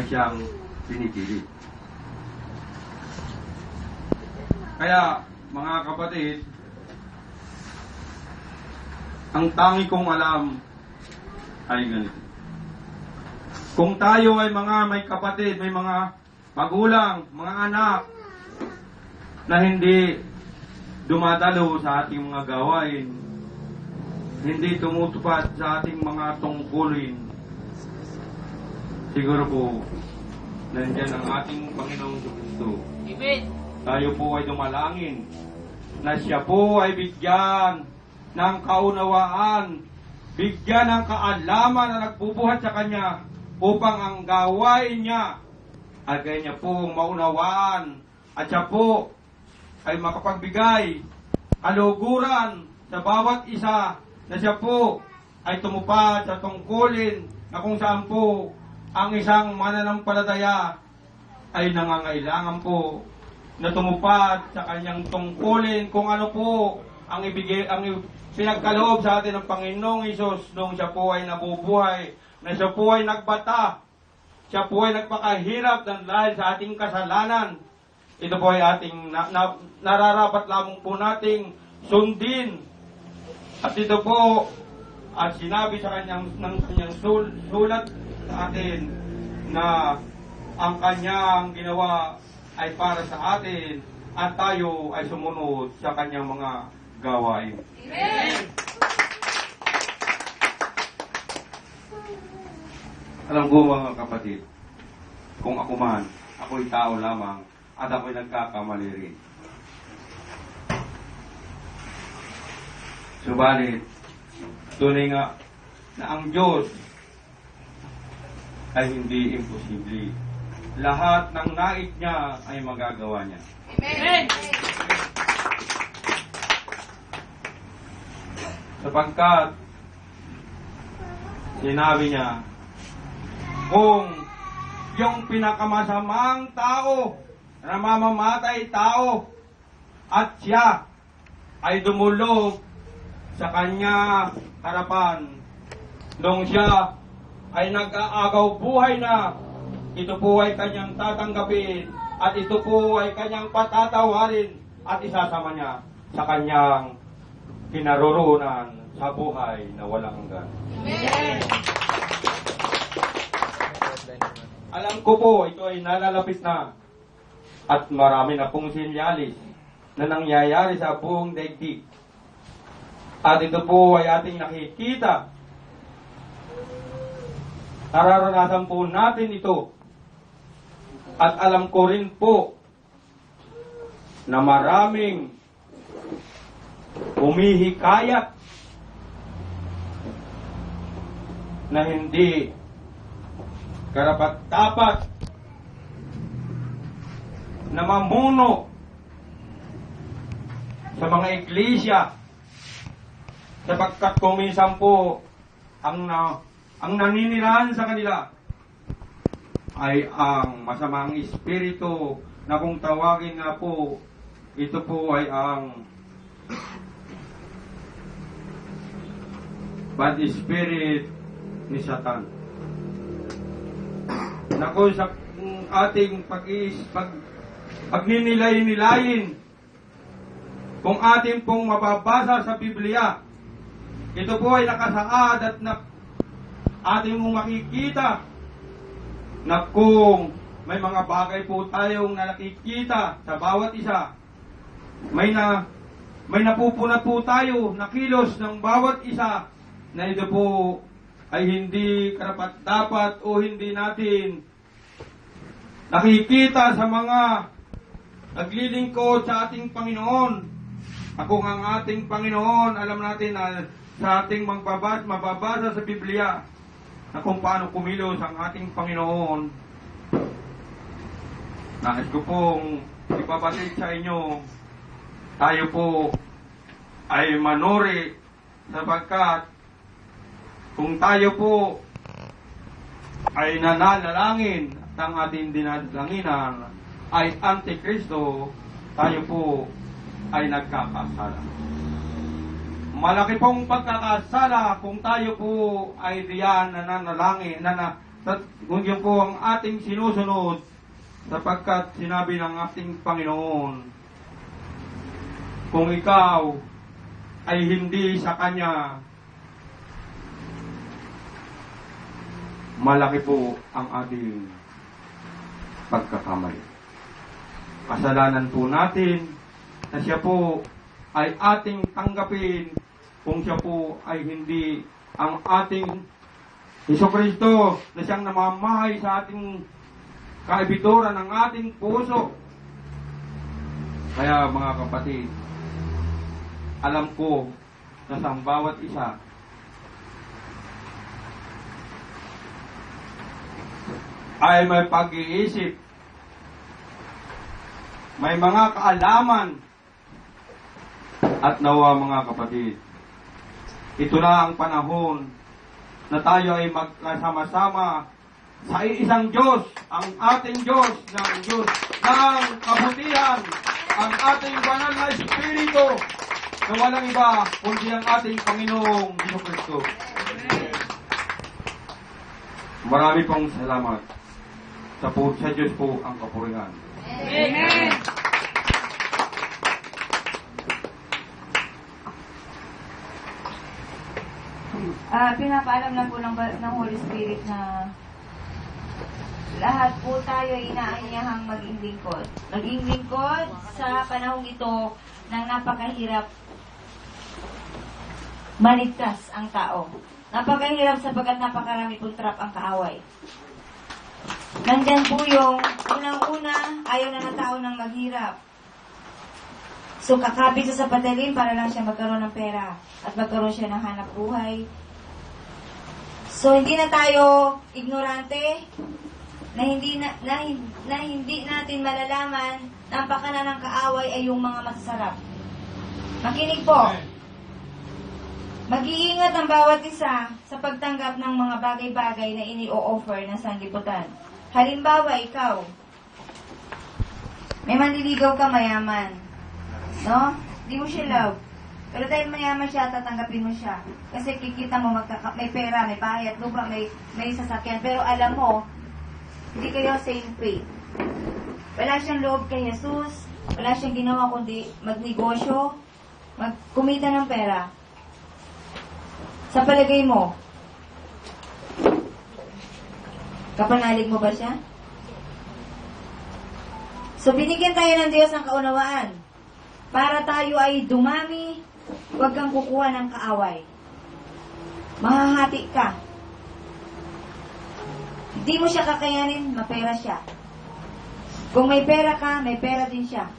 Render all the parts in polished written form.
siyang pinipili. Kaya, mga kapatid, ang tangi kong alam ay ganito. Kung tayo ay mga may kapatid, may mga magulang, mga anak, na hindi dumadalo sa ating mga gawain, hindi tumutupad sa ating mga tungkulin, siguro po, nandiyan ang ating Panginoong Kristo. Tayo po ay dumalangin na siya po ay bigyan ng kaunawaan, bigyan ng kaalaman na nagbubuhat sa Kanya upang ang gawain niya ay kanya pong maunawaan at siya po ay makapagbigay kaluguran sa bawat isa na siya po ay tumupad sa tungkulin na kung saan po ang isang mananampalataya ay nangangailangan po na tumupad sa kanyang tungkulin kung ano po ang pinagkaloob sa atin ng Panginoong Hesus nung siya po ay nabubuhay, na siya po ay nagbata, siya po ay nagpakahirap dahil sa ating kasalanan. Ito po ay ating nararapat lamang po nating sundin. At ito po at sinabi sa kanyang sulat sa atin na ang kanyang ginawa ay para sa atin at tayo ay sumunod sa kanyang mga gawain. Amen! Alam ko mga kapatid, kung ako man, ako'y tao lamang at ako'y nagkakamali rin. Subalit, tunay nga na ang Diyos ay hindi imposible. Lahat ng nais niya ay magagawa niya. Amen! Sapagkat sinabi niya, kung yung pinakamasamang tao na mamamatay tao at siya ay dumulog sa kanya harapan nung siya ay nag-aagaw buhay na, ito po ay kanyang tatanggapin at ito po ay kanyang patatawarin at isasama niya sa kanyang kinaroroonan sa buhay na walang hanggan. Amen! Alam ko po, ito ay nalalapit na at marami na pong sinyalis na nangyayari sa buong daigdig. At ito po ay ating nakikita. Nararanasan po natin ito. At alam ko rin po na maraming humihikayat na hindi karapat-dapat na mamuno sa mga iglesia sapagkat kuminsan po ang naninirahan sa kanila ay ang masamang espiritu na kung tawagin nga po, ito po ay ang bad spirit ni Satan. Na kung sa ating pagninilay-nilayin, kung ating pong mababasa sa Biblia, ito po ay nakasaad at ating mong makikita na kung may mga bagay po tayong nakikita sa bawat isa, may napupunat po tayo na kilos ng bawat isa na ito po ay hindi karapat-dapat o hindi natin nakikita sa mga naglilingkod sa ating Panginoon. Kung ang ating Panginoon, alam natin na sa ating mababasa sa Biblia na kung paano kumilos ang ating Panginoon. Nais ko pong ipabatid sa inyo, tayo po ay manuri sapagkat kung tayo po ay nananalangin at ang ating dinalanginan ay Antikristo, tayo po ay nagkakasala. Malaki pong pagkakasala kung tayo po ay diyan nananalangin, kung yun po ang ating sinusunod, sapagkat sinabi ng ating Panginoon, kung ikaw ay hindi sa Kanya, malaki po ang ating pagkakamali. Kasalanan po natin na siya po ay ating tanggapin kung siya po ay hindi ang ating Hesukristo na siyang namamahay sa ating kaibituran ng ating puso. Kaya mga kapatid, alam ko na sa bawat isa ay may pag-iisip, may mga kaalaman, at nawa mga kapatid, ito na ang panahon na tayo ay magkasama-sama sa isang Diyos, ang ating Diyos, ng Diyos ng kabutihan, ang ating banal na Espiritu, na walang iba kundi ang ating Panginoong Jesucristo. Marami pong salamat. Sa Diyos po ang kapurihan. Amen. Pinapaalam lang po ng Holy Spirit na lahat po tayo ay inaanyahang maging lingkod. Maging lingkod sa panahong ito ng napakahirap maligtas ang tao. Napakahirap sapagkat napakarami pong trap ang kaaway. Nandyan po yung unang-una, ayaw na ng tao ng maghirap. So, kakapit sa patalim para lang siya magkaroon ng pera at magkaroon siya ng hanap buhay. So, hindi na tayo ignorante na hindi natin malalaman na ang pakana ng kaaway ay yung mga masasarap. Makinig po. Mag-iingat ang bawat isa sa pagtanggap ng mga bagay-bagay na ini-o-offer ng sanlibutan. Halimbawa, ikaw, may manliligaw ka mayaman. No? Di mo siya love. Pero dahil mayaman siya, tatanggapin mo siya. Kasi kikita mo, may pera, may bahay at lupa, may sasakyan. Pero alam mo, hindi kayo same faith. Wala siyang loob kay Jesus. Wala siyang ginawa kundi magnegosyo, kumita ng pera. Sa palagay mo, kapanalig mo ba siya? So, binigyan tayo ng Diyos ng kaunawaan. Para tayo ay dumami, huwag kang kukuha ng kaaway. Mahahati ka. Hindi mo siya kakayanin, mapera siya. Kung may pera ka, may pera din siya.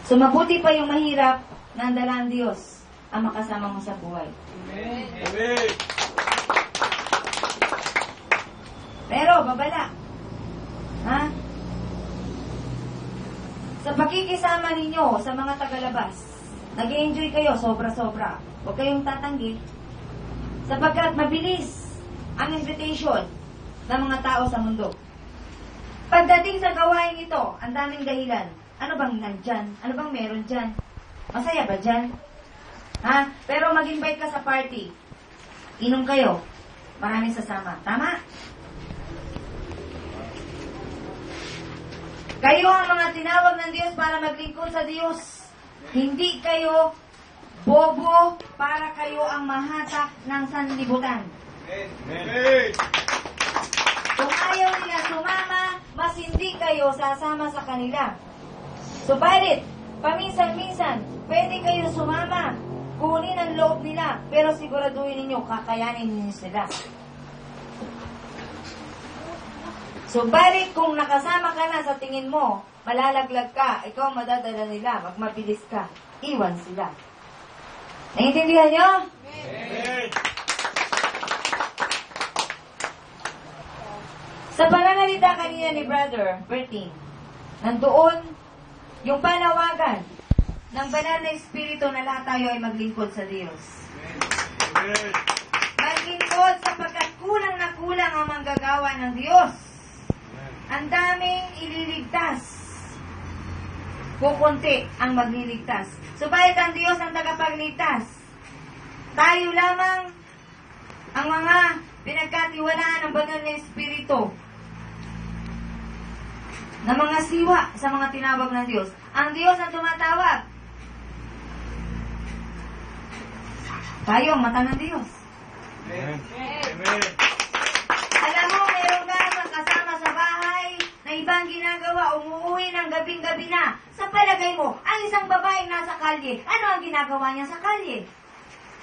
So, mabuti pa yung mahirap na ang dala ng Diyos ang makasama mo sa buhay. Amen. Amen. Pero, babala. Ha? Sa pakikisama ninyo sa mga tagalabas, nag-enjoy kayo sobra-sobra. Huwag kayong tatanggi. Sapagkat mabilis ang invitation ng mga tao sa mundo. Pagdating sa gawain ito, ang daming dahilan. Ano bang nandyan? Ano bang meron dyan? Masaya ba dyan? Ha? Pero mag-invite ka sa party. Inom kayo. Maraming sasama. Tama? Kayo ang mga tinawag ng Diyos para maglingkod sa Diyos. Hindi kayo bobo para kayo ang mahatak ng sanlibutan. Amen. Kung ayaw nila sumama, mas hindi kayo sasama sa kanila. Subalit, paminsan-minsan, pwede kayo sumama. Kunin ang loob nila, pero siguraduhin ninyo, kakayanin ninyo sila. Subalit, kung nakasama ka na sa tingin mo, malalaglag ka, ikaw madadala nila, magmabilis ka, iwan sila. Naintindihan nyo? Amen. Sa pananalita kanina ni Brother Bertin, nandoon yung panawagan ng banal na Espiritu na lahat tayo ay maglingkod sa Diyos. Amen. Maglingkod sapagkat kulang na kulang ang manggagawa ng Diyos. Ang daming ililigtas. Kukunti ang magliligtas. Subalit ang Diyos ang tagapagligtas. Tayo lamang ang mga pinagkatiwalaan ng banal na Espiritu na mga siwa sa mga tinawag ng Diyos. Ang Diyos ang tumatawag. Tayo ang mata ng Diyos. Amen. Alam mo, meron ka kasama sa bahay na ibang ginagawa, umuwi ng gabing-gabi na. Sa palagay mo, ang isang babaeng nasa kalye, ano ang ginagawa niya sa kalye?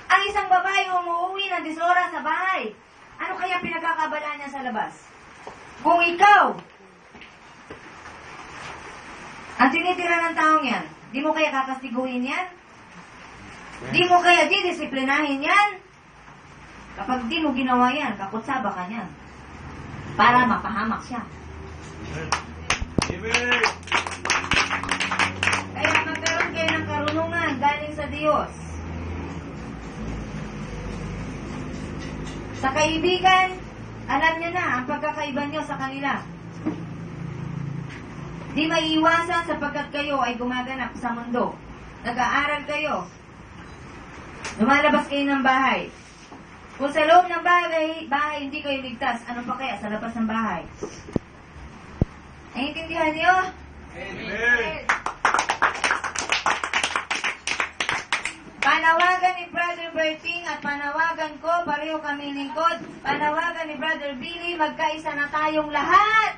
Ang isang babae umuwi ng 10 oras sa bahay, ano kaya pinagkakabalaan niya sa labas? Kung ikaw, ang tinitira ng taong yan, di mo kaya kakastiguhin yan? Di mo kaya didisiplinahin yan? Kapag di mo ginawa yan, kakutsaba ka niyan. Para mapahamak siya. Amen. Kaya magkaroon kayo ng karunungan galing sa Diyos. Sa kaibigan, alam niyo na ang pagkakaiba niyo sa kanila. Di maiiwasan sapagkat kayo ay gumaganap sa mundo. Nag-aaral kayo. Lumalabas kayo ng bahay. Kung sa loob ng bahay hindi kayo ligtas, ano pa kaya sa labas ng bahay? Naiintindihan niyo? Amen. Panawagan ni Brother Berting at panawagan ko, pareho kami lingkod. Panawagan ni Brother Billy, magkaisa na tayong lahat.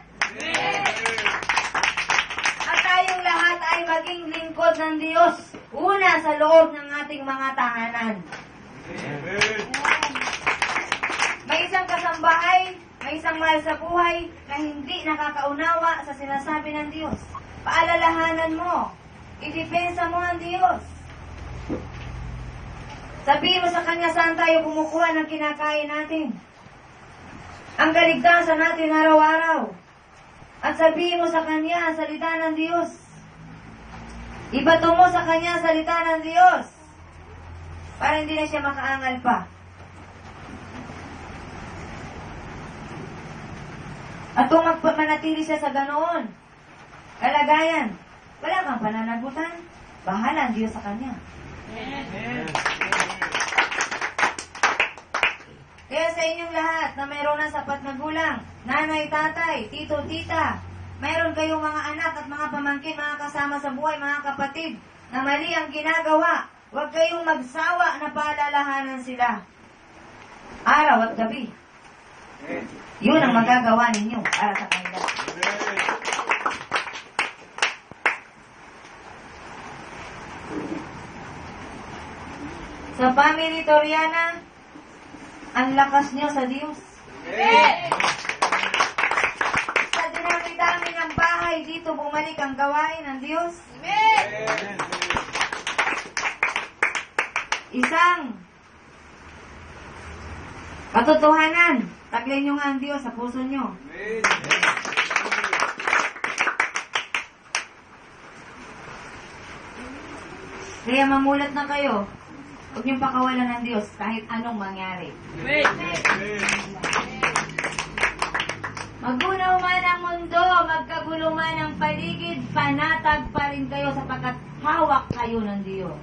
At tayong lahat ay maging lingkod ng Diyos. Una sa loob ng ating mga tahanan. Amen. May isang kasambahay, may isang mahal sa buhay na hindi nakakaunawa sa sinasabi ng Diyos. Paalalahanan mo. Idepensa mo ang Diyos. Sabihin mo sa Kanya saan tayo kumukuha ng kinakain natin. Ang kaligtasan natin araw-araw. At sabihin mo sa Kanya ang salita ng Diyos. Ibato mo sa Kanya ang salita ng Diyos. Para hindi na siya makaangal pa. At kung manatili siya sa ganoon, kalagayan, wala kang pananagutan, bahala ang Diyos sa Kanya. Amen. Kaya sa inyong lahat na mayroon ng sapat na gulang, nanay, tatay, tito, tita, mayroon kayong mga anak at mga pamangkin, mga kasama sa buhay, mga kapatid, na mali ang ginagawa, huwag kayong magsawa na paalalahanan sila. Araw at gabi. Yun ang magagawa ninyo para sa kanila. Sa family Toriana, ang lakas nyo sa Diyos. Sa dinami-dami ng bahay, dito bumalik ang gawain ng Diyos. Isang katotohanan, taglay nyo nga ang Diyos sa puso nyo. Kaya mamulat na kayo. Huwag niyong pakawalan ng Diyos kahit anong mangyari. Magunaw man ang mundo, magkagulo man ang paligid, panatag pa rin kayo sapagkat hawak kayo ng Diyos.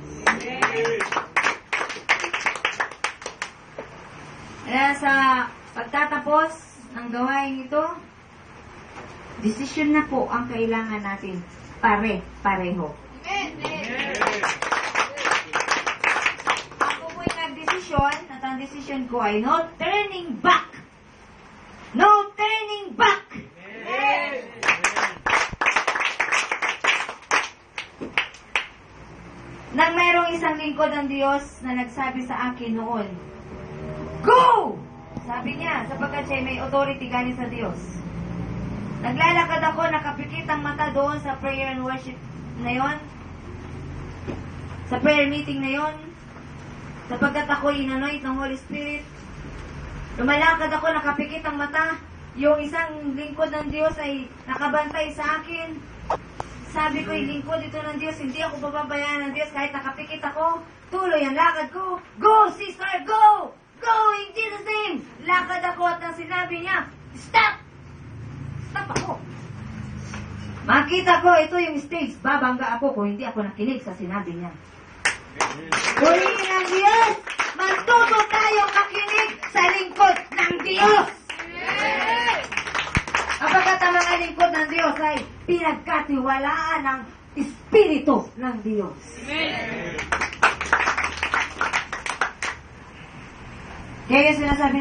Kaya sa pagtatapos ng gawain ito, desisyon na po ang kailangan natin. Pare-pareho. Ako po'y nagdesisyon at ang desisyon ko ay no turning back. No turning back! Nang mayroong isang lingkod ng Diyos na nagsabi sa akin noon, go! Sabi niya, sapagkat siya may authority galing sa Diyos. Naglalakad ako, nakapikit ang mata doon sa prayer and worship na yon, sa prayer meeting na yon, sapagkat ako inanoint ng Holy Spirit. Lumalakad ako, nakapikit ang mata. Yung isang lingkod ng Diyos ay nakabantay sa akin. Sabi ko, yung lingkod ito ng Diyos, hindi ako bababayaan ng Diyos kahit nakapikit ako. Tuloy ang lakad ko. Go, sister, go! Go in Jesus' name! Lakad ako at ang sinabi niya, stop! Stop ako. Makita ko, ito yung stage. Babangga ako kung hindi ako nakinig sa sinabi niya. Purihin ang Diyos! Magtuto tayong makinig mananalig sa lingkod ng Diyos. Kapagkat ang mga lingkod ng Diyos ay pinagkatiwalaan ng Espiritu ng Diyos. Kaya sinasabi